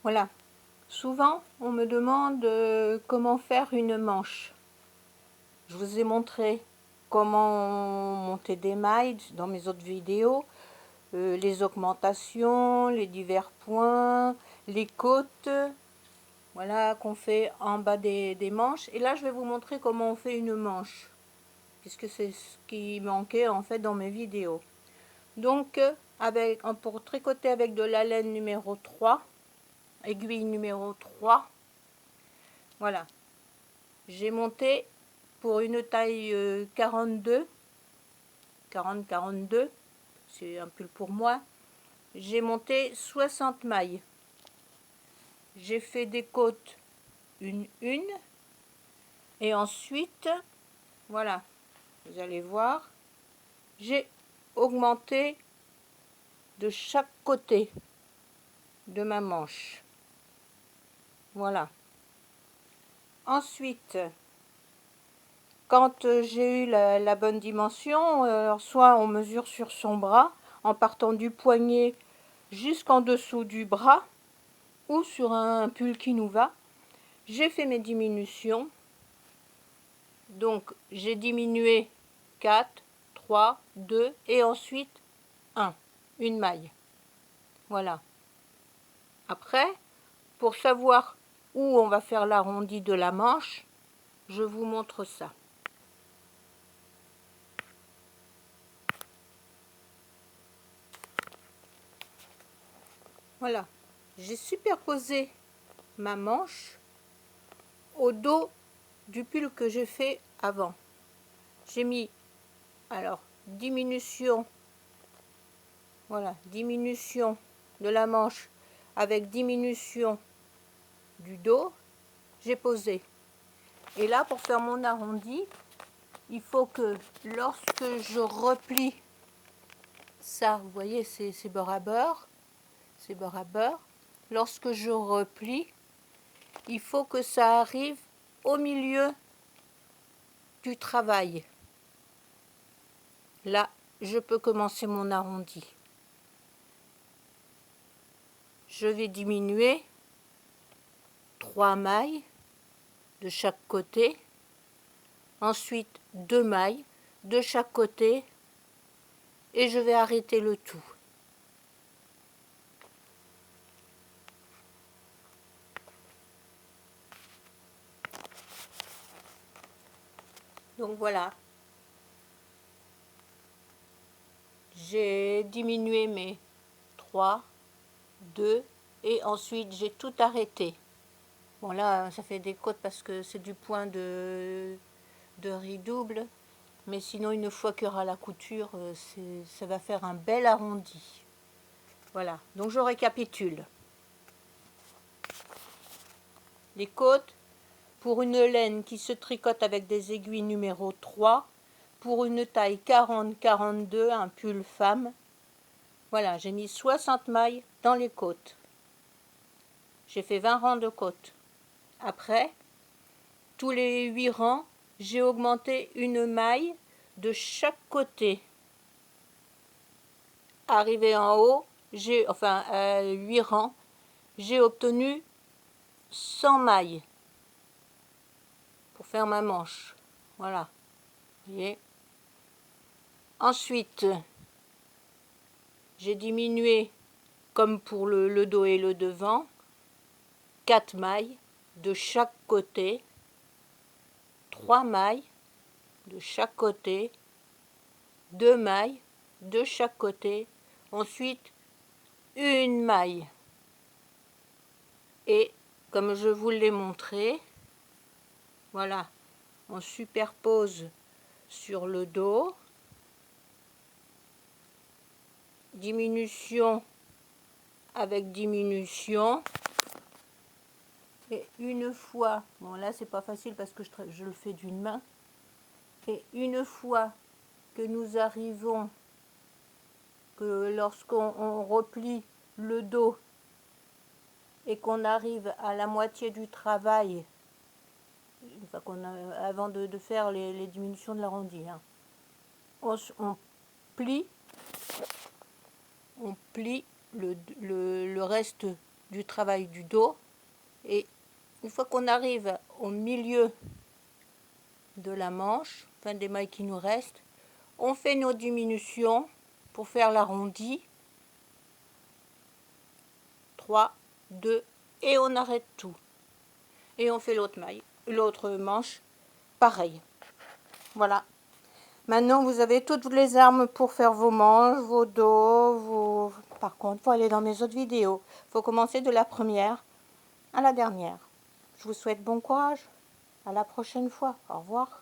Voilà. Souvent, on me demande comment faire une manche. Je vous ai montré comment monter des mailles dans mes autres vidéos, les augmentations, les divers points, les côtes, voilà, qu'on fait en bas des manches. Et là, je vais vous montrer comment on fait une manche, puisque c'est ce qui manquait en fait dans mes vidéos. Donc, pour tricoter avec de la laine numéro 3, aiguille numéro 3, voilà, j'ai monté pour une taille 42, 40-42, c'est un pull pour moi, j'ai monté 60 mailles. J'ai fait des côtes une, et ensuite, voilà, vous allez voir, j'ai augmenté de chaque côté de ma manche. Voilà. Ensuite, quand j'ai eu la bonne dimension, soit on mesure sur son bras, en partant du poignet jusqu'en dessous du bras, ou sur un pull qui nous va, j'ai fait mes diminutions. Donc, j'ai diminué 4, 3, 2 et ensuite 1, une maille. Voilà. Après, pour savoir où on va faire l'arrondi de la manche, je vous montre ça. Voilà, j'ai superposé ma manche au dos du pull que j'ai fait avant. J'ai mis, alors, diminution, voilà, diminution de la manche avec diminution du dos, j'ai posé. Et là, pour faire mon arrondi, il faut que lorsque je replie ça, vous voyez, c'est beurre à beurre, c'est beurre à beurre. Lorsque je replie, il faut que ça arrive au milieu du travail. Là, je peux commencer mon arrondi. Je vais diminuer 3 mailles de chaque côté, ensuite 2 mailles de chaque côté et je vais arrêter le tout. Donc voilà, j'ai diminué mes 3, 2 et ensuite j'ai tout arrêté. Bon là, ça fait des côtes parce que c'est du point de riz double. Mais sinon, une fois qu'il y aura la couture, ça va faire un bel arrondi. Voilà, donc je récapitule. Les côtes, pour une laine qui se tricote avec des aiguilles numéro 3, pour une taille 40-42, un pull femme. Voilà, j'ai mis 60 mailles dans les côtes. J'ai fait 20 rangs de côtes. Après, tous les 8 rangs, j'ai augmenté une maille de chaque côté. Arrivé en haut, j'ai, enfin, 8 rangs, j'ai obtenu 100 mailles pour faire ma manche. Voilà. Vous voyez. Ensuite, j'ai diminué, comme pour le dos et le devant, 4 mailles de chaque côté, 3 mailles de chaque côté, 2 mailles de chaque côté, ensuite une maille. Et comme je vous l'ai montré, voilà, on superpose sur le dos, diminution avec diminution, et une fois, bon là c'est pas facile parce que je le fais d'une main, et une fois que nous arrivons, que lorsqu'on replie le dos et qu'on arrive à la moitié du travail, avant de faire les diminutions de l'arrondi, hein, on plie le reste du travail du dos. Et une fois qu'on arrive au milieu de la manche, enfin des mailles qui nous restent, on fait nos diminutions pour faire l'arrondi. 3, 2 et on arrête tout. Et on fait l'autre maille, l'autre manche, pareil. Voilà. Maintenant, vous avez toutes les armes pour faire vos manches, vos dos, vos... Par contre, il faut aller dans mes autres vidéos. Il faut commencer de la première à la dernière. Je vous souhaite bon courage. À la prochaine fois. Au revoir.